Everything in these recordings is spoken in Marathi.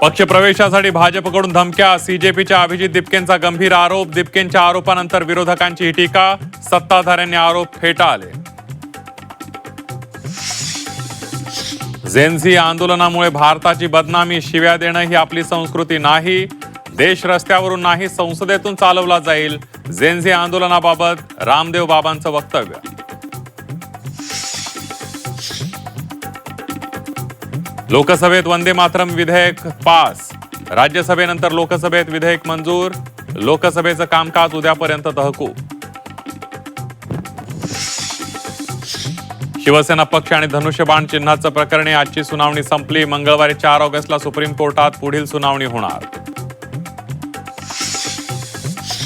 पक्षप्रवेशासाठी भाजपकडून धमक्या, सीजेपीच्या अभिजित दिपकेंचा गंभीर आरोप. दिपकेंच्या आरोपानंतर विरोधकांची ही टीका, सत्ताधाऱ्यांनी आरोप फेटाळले. झेन-झी आंदोलनामुळे भारताची बदनामी, शिव्या देणं ही आपली संस्कृती नाही. देश रस्त्यावरून नाही संसदेतून चालवला जाईल. झेन-झी आंदोलनाबाबत रामदेव बाबांचं वक्तव्य. लोकसभेत वंदे मातरम विधेयक पास. राज्यसभेनंतर लोकसभेत विधेयक मंजूर. लोकसभेचं कामकाज उद्यापर्यंत तहकूब. शिवसेना पक्ष आणि धनुष्यबाण चिन्हाचं प्रकरणी आजची सुनावणी संपली. मंगळवारी 4 ऑगस्टला सुप्रीम कोर्टात पुढील सुनावणी होणार.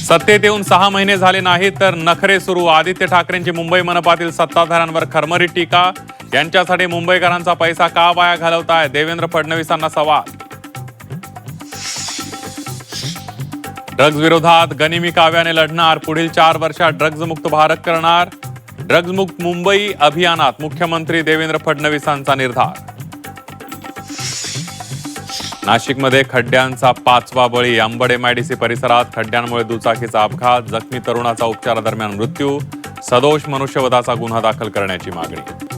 सत्तेत येऊन 6 महिने झाले नाहीत तर नखरे सुरू. आदित्य ठाकरेंची मुंबई मनपातील सत्ताधाऱ्यांवर खरमरीत टीका. यांच्यासाठी मुंबईकरांचा पैसा का वाया घालवताय, देवेंद्र फडणवीसांना सवाल. ड्रग्ज विरोधात गनिमी काव्याने लढणार. पुढील 4 वर्षात ड्रग्ज मुक्त भारत करणार. ड्रग्ज मुक्त मुंबई अभियानात मुख्यमंत्री देवेंद्र फडणवीसांचा निर्धार. नाशिकमध्ये खड्ड्यांचा 5वा बळी. अंबड MIDC परिसरात खड्ड्यांमुळे दुचाकीचा अपघात. जखमी तरुणाचा उपचारादरम्यान मृत्यू. सदोष मनुष्यवधाचा गुन्हा दाखल करण्याची मागणी.